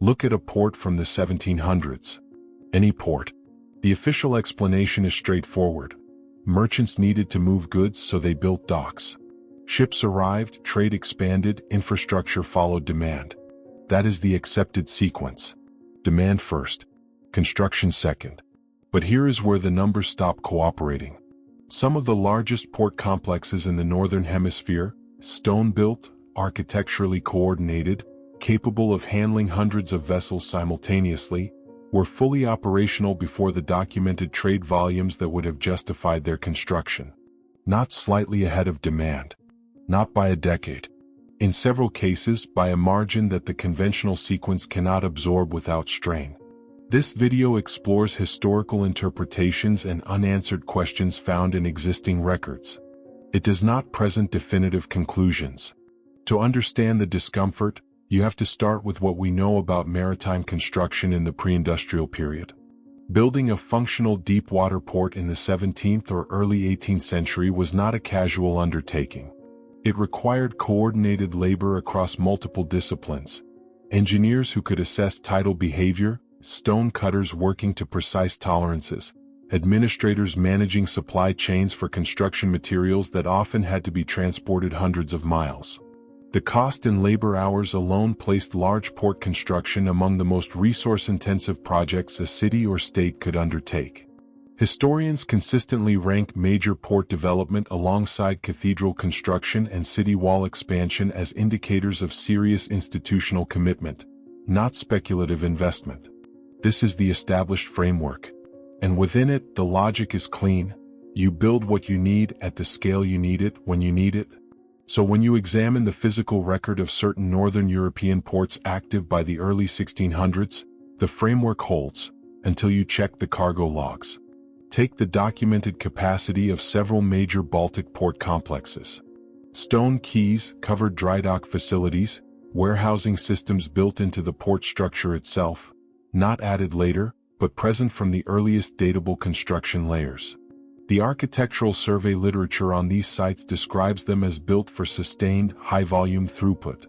Look at a port from the 1700s. Any port. The official explanation is straightforward. Merchants needed to move goods, so they built docks. Ships arrived, trade expanded, infrastructure followed demand. That is the accepted sequence. Demand first, construction second. But here is where the numbers stop cooperating. Some of the largest port complexes in the Northern Hemisphere, stone-built, architecturally coordinated, capable of handling hundreds of vessels simultaneously, were fully operational before the documented trade volumes that would have justified their construction. Not slightly ahead of demand. Not by a decade. In several cases, by a margin that the conventional sequence cannot absorb without strain. This video explores historical interpretations and unanswered questions found in existing records. It does not present definitive conclusions. To understand the discomfort, you have to start with what we know about maritime construction in the pre-industrial period. Building a functional deep-water port in the 17th or early 18th century was not a casual undertaking. It required coordinated labor across multiple disciplines. Engineers who could assess tidal behavior, stone cutters working to precise tolerances, administrators managing supply chains for construction materials that often had to be transported hundreds of miles. The cost in labor hours alone placed large port construction among the most resource-intensive projects a city or state could undertake. Historians consistently rank major port development alongside cathedral construction and city wall expansion as indicators of serious institutional commitment, not speculative investment. This is the established framework. And within it, the logic is clean. You build what you need at the scale you need it when you need it. So when you examine the physical record of certain Northern European ports active by the early 1600s, the framework holds, until you check the cargo logs. Take the documented capacity of several major Baltic port complexes. Stone quays, covered dry dock facilities, warehousing systems built into the port structure itself, not added later, but present from the earliest datable construction layers. The architectural survey literature on these sites describes them as built for sustained, high-volume throughput.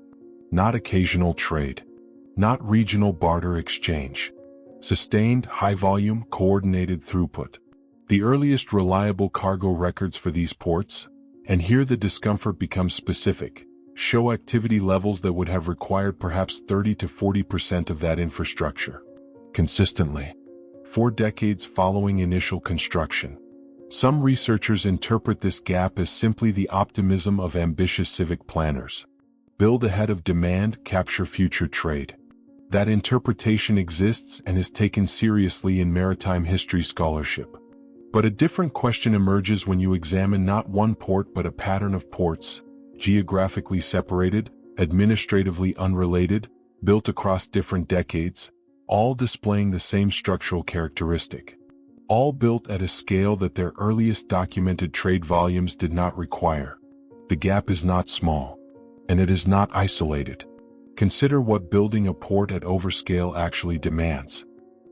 Not occasional trade. Not regional barter exchange. Sustained, high-volume, coordinated throughput. The earliest reliable cargo records for these ports, and here the discomfort becomes specific, show activity levels that would have required perhaps 30 to 40% of that infrastructure. Consistently. 4 decades following initial construction. Some researchers interpret this gap as simply the optimism of ambitious civic planners. Build ahead of demand, capture future trade. That interpretation exists and is taken seriously in maritime history scholarship. But a different question emerges when you examine not one port but a pattern of ports, geographically separated, administratively unrelated, built across different decades, all displaying the same structural characteristic. All built at a scale that their earliest documented trade volumes did not require. The gap is not small. And it is not isolated. Consider what building a port at overscale actually demands.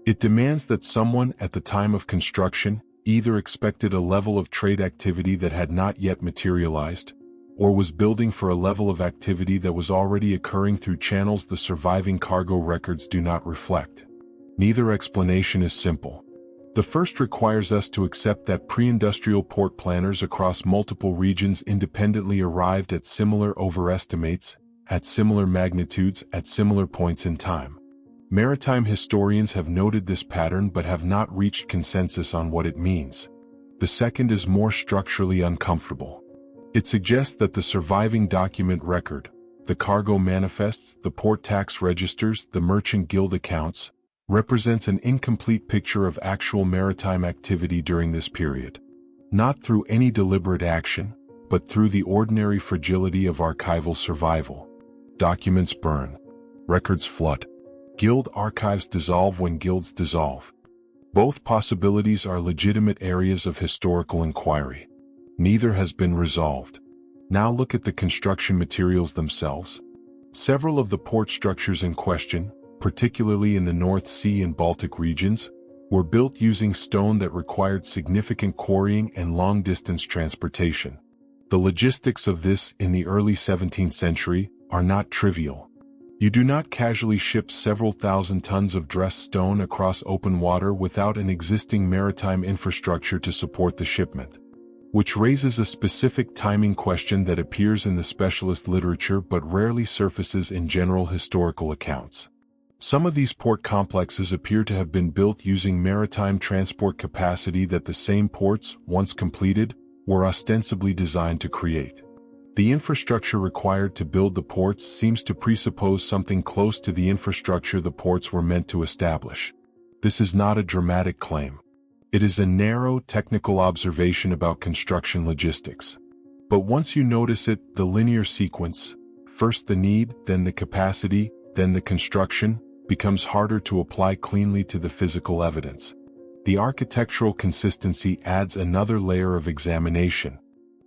It demands that someone at the time of construction either expected a level of trade activity that had not yet materialized, or was building for a level of activity that was already occurring through channels the surviving cargo records do not reflect. Neither explanation is simple. The first requires us to accept that pre-industrial port planners across multiple regions independently arrived at similar overestimates, at similar magnitudes, at similar points in time. Maritime historians have noted this pattern but have not reached consensus on what it means. The second is more structurally uncomfortable. It suggests that the surviving document record, the cargo manifests, the port tax registers, the merchant guild accounts, represents an incomplete picture of actual maritime activity during this period. Not through any deliberate action, but through the ordinary fragility of archival survival. Documents burn. Records flood. Guild archives dissolve when guilds dissolve. Both possibilities are legitimate areas of historical inquiry. Neither has been resolved. Now look at the construction materials themselves. Several of the port structures in question, particularly in the North Sea and Baltic regions, were built using stone that required significant quarrying and long-distance transportation. The logistics of this in the early 17th century are not trivial. You do not casually ship several thousand tons of dressed stone across open water without an existing maritime infrastructure to support the shipment. Which raises a specific timing question that appears in the specialist literature but rarely surfaces in general historical accounts. Some of these port complexes appear to have been built using maritime transport capacity that the same ports, once completed, were ostensibly designed to create. The infrastructure required to build the ports seems to presuppose something close to the infrastructure the ports were meant to establish. This is not a dramatic claim. It is a narrow, technical observation about construction logistics. But once you notice it, the linear sequence, first the need, then the capacity, then the construction, becomes harder to apply cleanly to the physical evidence. The architectural consistency adds another layer of examination.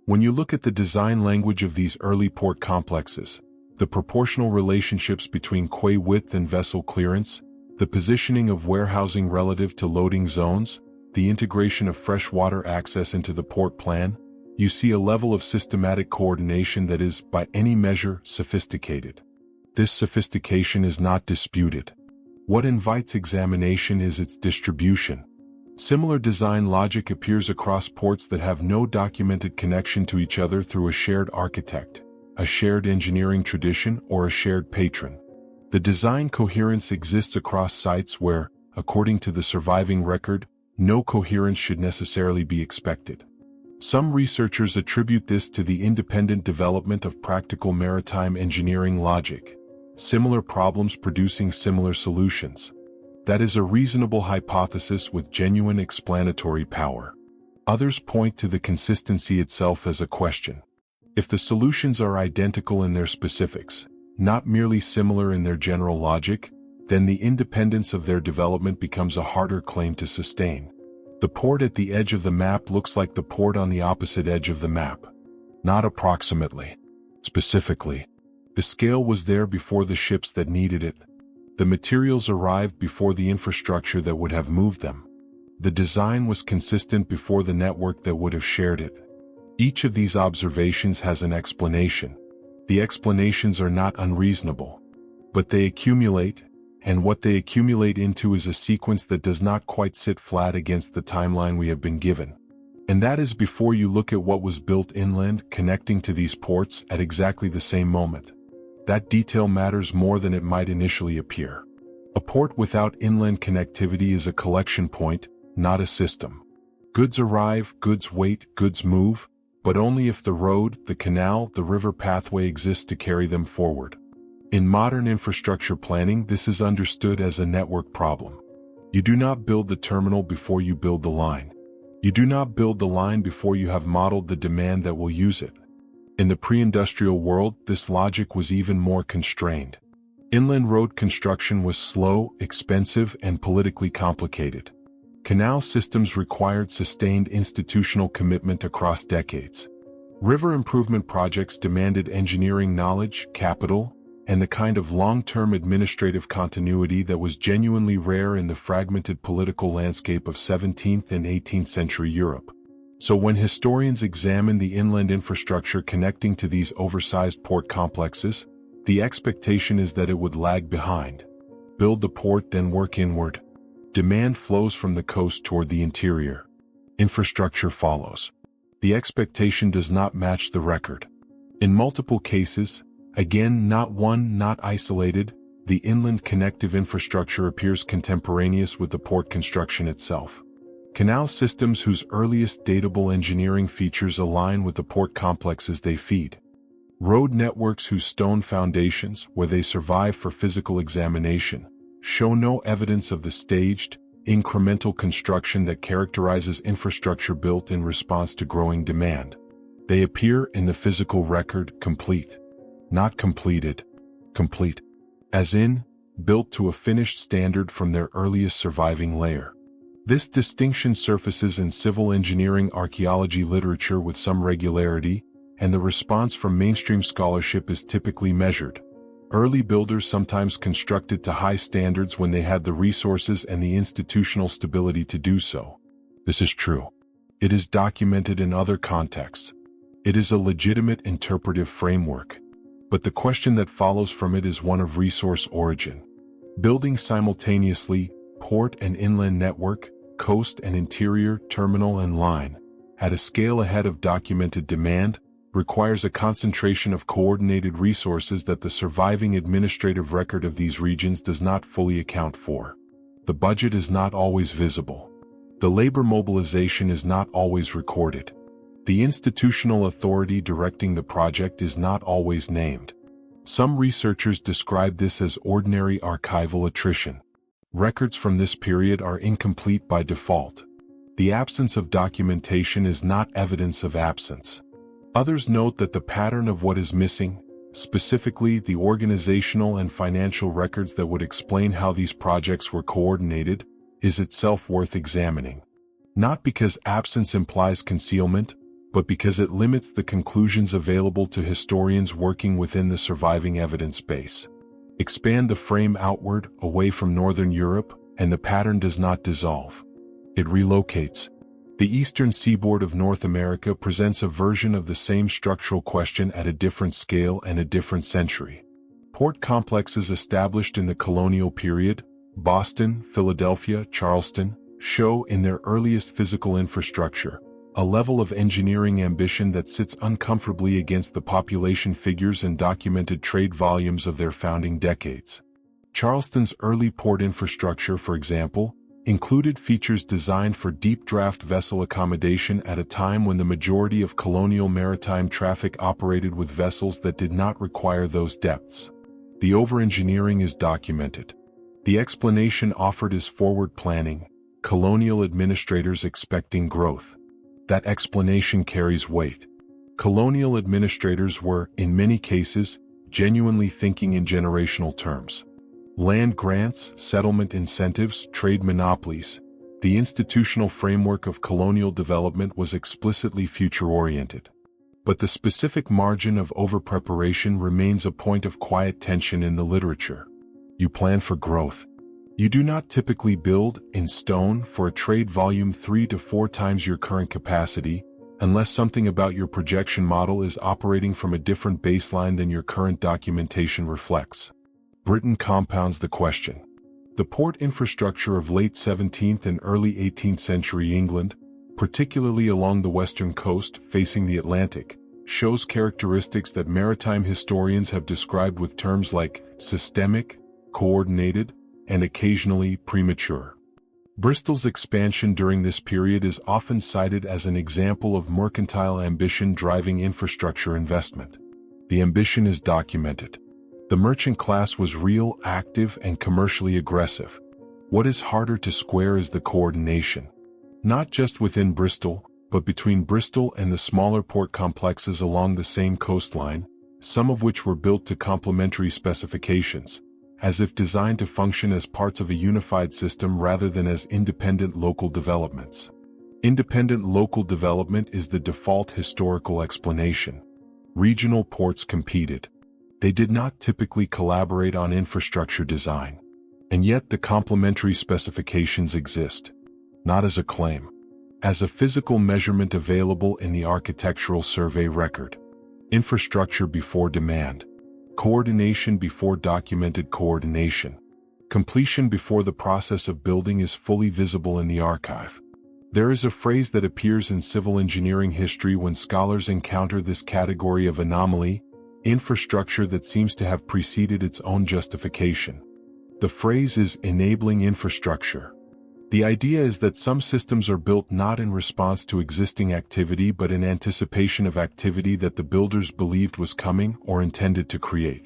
When you look at the design language of these early port complexes, the proportional relationships between quay width and vessel clearance, the positioning of warehousing relative to loading zones, the integration of freshwater access into the port plan, you see a level of systematic coordination that is, by any measure, sophisticated. This sophistication is not disputed. What invites examination is its distribution. Similar design logic appears across ports that have no documented connection to each other through a shared architect, a shared engineering tradition, or a shared patron. The design coherence exists across sites where, according to the surviving record, no coherence should necessarily be expected. Some researchers attribute this to the independent development of practical maritime engineering logic, similar problems producing similar solutions. That is a reasonable hypothesis with genuine explanatory power. Others point to the consistency itself as a question. If the solutions are identical in their specifics, not merely similar in their general logic, then the independence of their development becomes a harder claim to sustain. The port at the edge of the map looks like the port on the opposite edge of the map. Not approximately. Specifically. The scale was there before the ships that needed it. The materials arrived before the infrastructure that would have moved them. The design was consistent before the network that would have shared it. Each of these observations has an explanation. The explanations are not unreasonable. But they accumulate, and what they accumulate into is a sequence that does not quite sit flat against the timeline we have been given. And that is before you look at what was built inland connecting to these ports at exactly the same moment. That detail matters more than it might initially appear. A port without inland connectivity is a collection point, not a system. Goods arrive, goods wait, goods move, but only if the road, the canal, the river pathway exists to carry them forward. In modern infrastructure planning, this is understood as a network problem. You do not build the terminal before you build the line. You do not build the line before you have modeled the demand that will use it. In the pre-industrial world, this logic was even more constrained. Inland road construction was slow, expensive, and politically complicated. Canal systems required sustained institutional commitment across decades. River improvement projects demanded engineering knowledge, capital, and the kind of long-term administrative continuity that was genuinely rare in the fragmented political landscape of 17th and 18th century Europe. So when historians examine the inland infrastructure connecting to these oversized port complexes, the expectation is that it would lag behind. Build the port, then work inward. Demand flows from the coast toward the interior. Infrastructure follows. The expectation does not match the record. In multiple cases, again not one, not isolated, the inland connective infrastructure appears contemporaneous with the port construction itself. Canal systems whose earliest datable engineering features align with the port complexes they feed. Road networks whose stone foundations, where they survive for physical examination, show no evidence of the staged, incremental construction that characterizes infrastructure built in response to growing demand. They appear in the physical record complete. Not completed. Complete. As in, built to a finished standard from their earliest surviving layer. This distinction surfaces in civil engineering archaeology literature with some regularity, and the response from mainstream scholarship is typically measured. Early builders sometimes constructed to high standards when they had the resources and the institutional stability to do so. This is true. It is documented in other contexts. It is a legitimate interpretive framework. But the question that follows from it is one of resource origin. Building simultaneously, port and inland network, coast and interior, terminal and line, at a scale ahead of documented demand, requires a concentration of coordinated resources that the surviving administrative record of these regions does not fully account for. The budget is not always visible. The labor mobilization is not always recorded. The institutional authority directing the project is not always named. Some researchers describe this as ordinary archival attrition. Records from this period are incomplete by default. The absence of documentation is not evidence of absence. Others note that the pattern of what is missing, specifically the organizational and financial records that would explain how these projects were coordinated, is itself worth examining. Not because absence implies concealment, but because it limits the conclusions available to historians working within the surviving evidence base. Expand the frame outward, away from Northern Europe, and the pattern does not dissolve. It relocates. The eastern seaboard of North America presents a version of the same structural question at a different scale and a different century. Port complexes established in the colonial period, Boston, Philadelphia, Charleston, show in their earliest physical infrastructure a level of engineering ambition that sits uncomfortably against the population figures and documented trade volumes of their founding decades. Charleston's early port infrastructure, for example, included features designed for deep draft vessel accommodation at a time when the majority of colonial maritime traffic operated with vessels that did not require those depths. The over-engineering is documented. The explanation offered is forward planning, colonial administrators expecting growth. That explanation carries weight. Colonial administrators were, in many cases, genuinely thinking in generational terms. Land grants, settlement incentives, trade monopolies. The institutional framework of colonial development was explicitly future-oriented. But the specific margin of over-preparation remains a point of quiet tension in the literature. You plan for growth. You do not typically build, in stone, for a trade volume 3 to 4 times your current capacity, unless something about your projection model is operating from a different baseline than your current documentation reflects. Britain compounds the question. The port infrastructure of late 17th and early 18th century England, particularly along the western coast facing the Atlantic, shows characteristics that maritime historians have described with terms like systemic, coordinated, and occasionally premature. Bristol's expansion during this period is often cited as an example of mercantile ambition driving infrastructure investment. The ambition is documented. The merchant class was real, active, and commercially aggressive. What is harder to square is the coordination. Not just within Bristol, but between Bristol and the smaller port complexes along the same coastline, some of which were built to complementary specifications, as if designed to function as parts of a unified system rather than as independent local developments. Independent local development is the default historical explanation. Regional ports competed. They did not typically collaborate on infrastructure design. And yet the complementary specifications exist. Not as a claim. As a physical measurement available in the architectural survey record. Infrastructure before demand. Coordination before documented coordination. Completion before the process of building is fully visible in the archive. There is a phrase that appears in civil engineering history when scholars encounter this category of anomaly, infrastructure that seems to have preceded its own justification. The phrase is enabling infrastructure. The idea is that some systems are built not in response to existing activity but in anticipation of activity that the builders believed was coming or intended to create.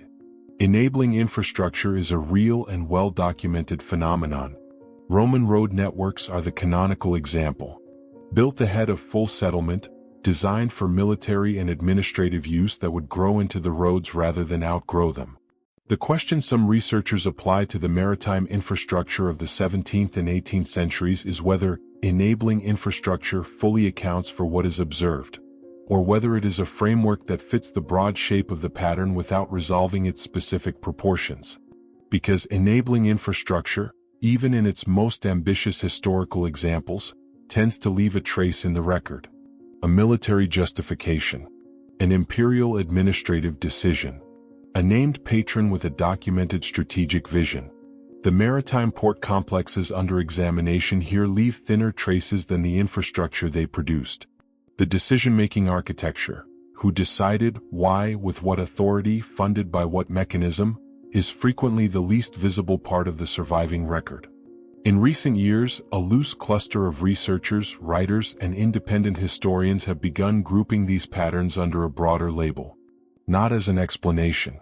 Enabling infrastructure is a real and well-documented phenomenon. Roman road networks are the canonical example. Built ahead of full settlement, designed for military and administrative use that would grow into the roads rather than outgrow them. The question some researchers apply to the maritime infrastructure of the 17th and 18th centuries is whether enabling infrastructure fully accounts for what is observed, or whether it is a framework that fits the broad shape of the pattern without resolving its specific proportions. Because enabling infrastructure, even in its most ambitious historical examples, tends to leave a trace in the record. A military justification. An imperial administrative decision. a named patron with a documented strategic vision. The maritime port complexes under examination here leave thinner traces than the infrastructure they produced. The decision-making architecture, who decided, why, with what authority, funded by what mechanism, is frequently the least visible part of the surviving record. In recent years, a loose cluster of researchers, writers, and independent historians have begun grouping these patterns under a broader label. Not as an explanation,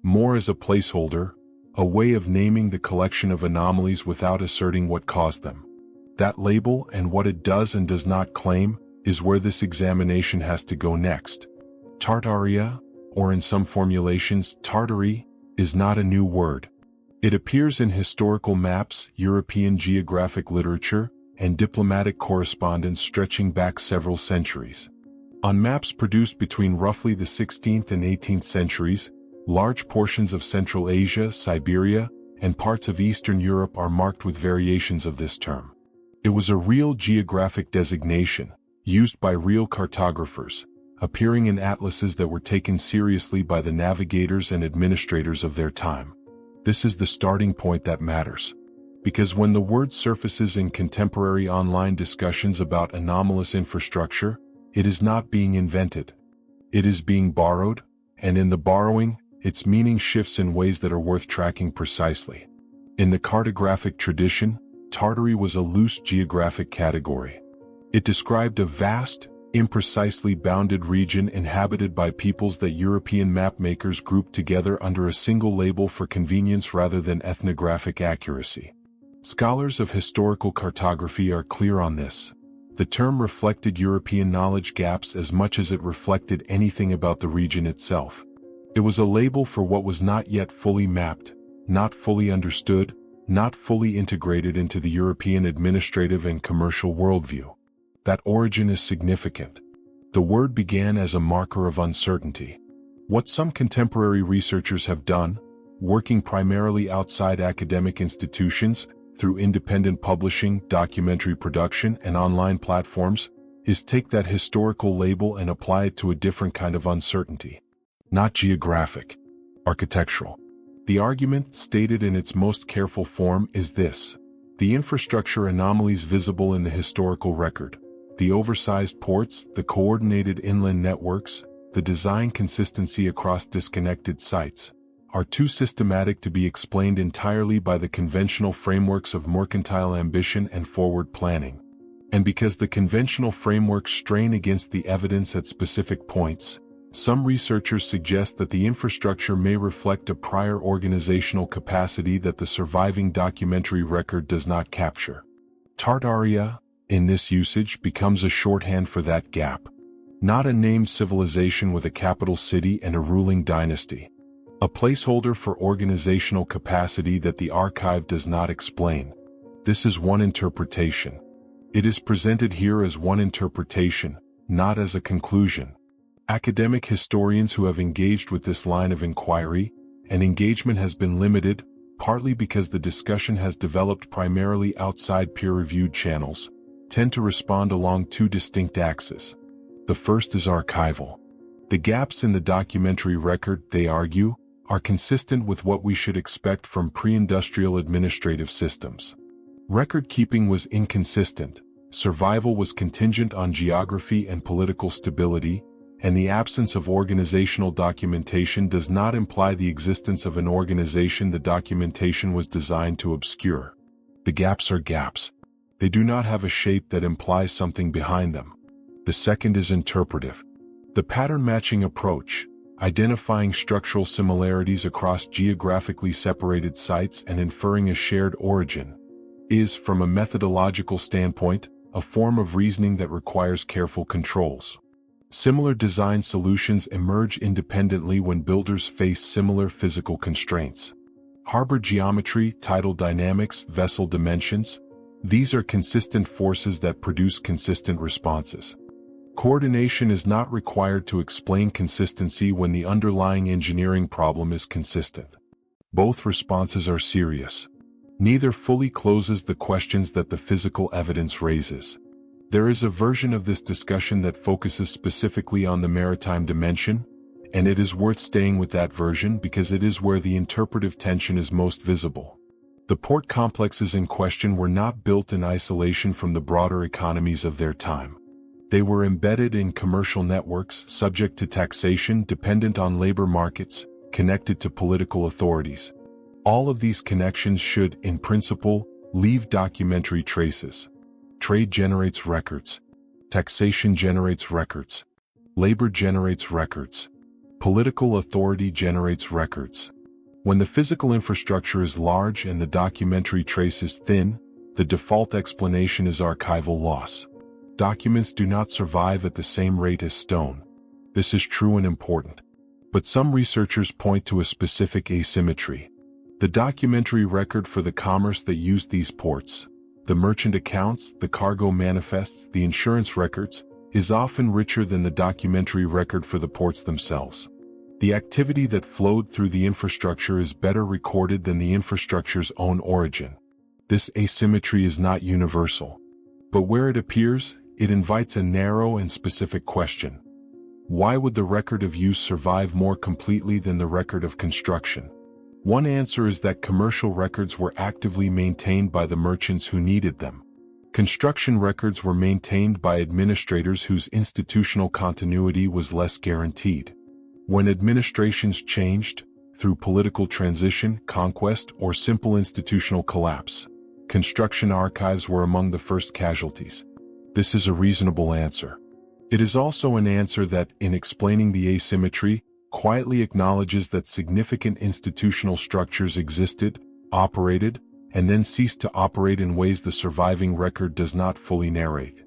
more as a placeholder, a way of naming the collection of anomalies without asserting what caused them. That label and what it does and does not claim is where this examination has to go next. Tartaria, or in some formulations, Tartary, is not a new word. It appears in historical maps, European geographic literature, and diplomatic correspondence stretching back several centuries. On maps produced between roughly the 16th and 18th centuries, large portions of Central Asia, Siberia, and parts of Eastern Europe are marked with variations of this term. It was a real geographic designation, used by real cartographers, appearing in atlases that were taken seriously by the navigators and administrators of their time. This is the starting point that matters. Because when the word surfaces in contemporary online discussions about anomalous infrastructure, it is not being invented. It is being borrowed, and in the borrowing, its meaning shifts in ways that are worth tracking precisely. In the cartographic tradition, Tartary was a loose geographic category. It described a vast, imprecisely bounded region inhabited by peoples that European mapmakers grouped together under a single label for convenience rather than ethnographic accuracy. Scholars of historical cartography are clear on this. The term reflected European knowledge gaps as much as it reflected anything about the region itself. It was a label for what was not yet fully mapped, not fully understood, not fully integrated into the European administrative and commercial worldview. That origin is significant. The word began as a marker of uncertainty. What some contemporary researchers have done, working primarily outside academic institutions, through independent publishing, documentary production, and online platforms, is take that historical label and apply it to a different kind of uncertainty. Not geographic, architectural. The argument, stated in its most careful form, is this: the infrastructure anomalies visible in the historical record, the oversized ports, the coordinated inland networks, the design consistency across disconnected sites, are too systematic to be explained entirely by the conventional frameworks of mercantile ambition and forward planning. And because the conventional frameworks strain against the evidence at specific points, some researchers suggest that the infrastructure may reflect a prior organizational capacity that the surviving documentary record does not capture. Tartaria, in this usage, becomes a shorthand for that gap. Not a named civilization with a capital city and a ruling dynasty. A placeholder for organizational capacity that the archive does not explain. This is one interpretation. It is presented here as one interpretation, not as a conclusion. Academic historians who have engaged with this line of inquiry, and engagement has been limited, partly because the discussion has developed primarily outside peer-reviewed channels, tend to respond along two distinct axes. The first is archival. The gaps in the documentary record, they argue, are consistent with what we should expect from pre-industrial administrative systems. Record-keeping was inconsistent, survival was contingent on geography and political stability, and the absence of organizational documentation does not imply the existence of an organization the documentation was designed to obscure. The gaps are gaps. They do not have a shape that implies something behind them. The second is interpretive. The pattern-matching approach, identifying structural similarities across geographically separated sites and inferring a shared origin, is, from a methodological standpoint, a form of reasoning that requires careful controls. Similar design solutions emerge independently when builders face similar physical constraints. Harbor geometry, tidal dynamics, vessel dimensions, these are consistent forces that produce consistent responses. Coordination is not required to explain consistency when the underlying engineering problem is consistent. Both responses are serious. Neither fully closes the questions that the physical evidence raises. There is a version of this discussion that focuses specifically on the maritime dimension, and it is worth staying with that version because it is where the interpretive tension is most visible. The port complexes in question were not built in isolation from the broader economies of their time. They were embedded in commercial networks, subject to taxation, dependent on labor markets, connected to political authorities. All of these connections should, in principle, leave documentary traces. Trade generates records. Taxation generates records. Labor generates records. Political authority generates records. When the physical infrastructure is large and the documentary trace is thin, the default explanation is archival loss. Documents do not survive at the same rate as stone. This is true and important. But some researchers point to a specific asymmetry. The documentary record for the commerce that used these ports, the merchant accounts, the cargo manifests, the insurance records, is often richer than the documentary record for the ports themselves. The activity that flowed through the infrastructure is better recorded than the infrastructure's own origin. This asymmetry is not universal. But where it appears, it invites a narrow and specific question. Why would the record of use survive more completely than the record of construction? One answer is that commercial records were actively maintained by the merchants who needed them. Construction records were maintained by administrators whose institutional continuity was less guaranteed. When administrations changed, through political transition, conquest, or simple institutional collapse, construction archives were among the first casualties. This is a reasonable answer. It is also an answer that, in explaining the asymmetry, quietly acknowledges that significant institutional structures existed, operated, and then ceased to operate in ways the surviving record does not fully narrate.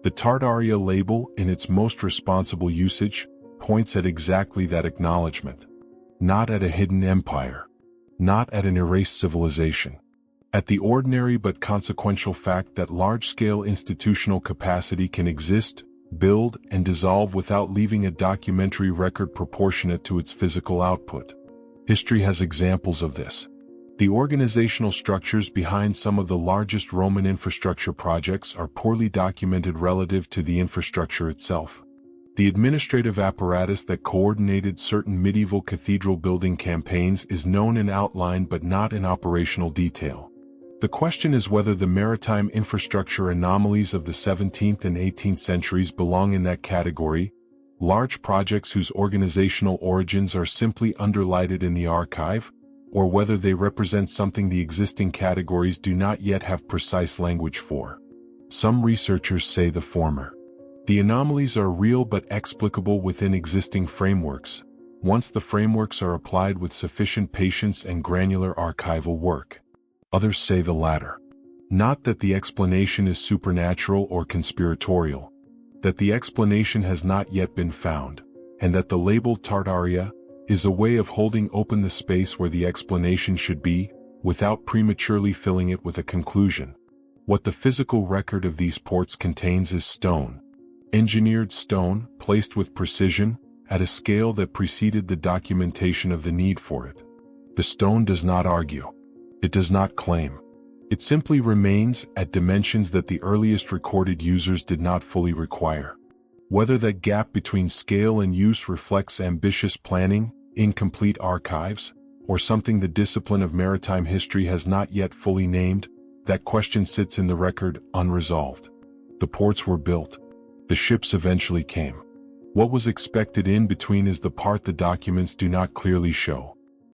The Tartaria label, in its most responsible usage, points at exactly that acknowledgement. Not at a hidden empire. Not at an erased civilization. At the ordinary but consequential fact that large-scale institutional capacity can exist, build, and dissolve without leaving a documentary record proportionate to its physical output. History has examples of this. The organizational structures behind some of the largest Roman infrastructure projects are poorly documented relative to the infrastructure itself. The administrative apparatus that coordinated certain medieval cathedral building campaigns is known in outline but not in operational detail. The question is whether the maritime infrastructure anomalies of the 17th and 18th centuries belong in that category, large projects whose organizational origins are simply underlighted in the archive, or whether they represent something the existing categories do not yet have precise language for. Some researchers say the former. The anomalies are real but explicable within existing frameworks, once the frameworks are applied with sufficient patience and granular archival work. Others say the latter. Not that the explanation is supernatural or conspiratorial, that the explanation has not yet been found, and that the label Tartaria is a way of holding open the space where the explanation should be, without prematurely filling it with a conclusion. What the physical record of these ports contains is stone. Engineered stone, placed with precision, at a scale that preceded the documentation of the need for it. The stone does not argue. It does not claim. It simply remains at dimensions that the earliest recorded users did not fully require. Whether that gap between scale and use reflects ambitious planning, incomplete archives, or something the discipline of maritime history has not yet fully named, that question sits in the record unresolved. The ports were built. The ships eventually came. What was expected in between is the part the documents do not clearly show.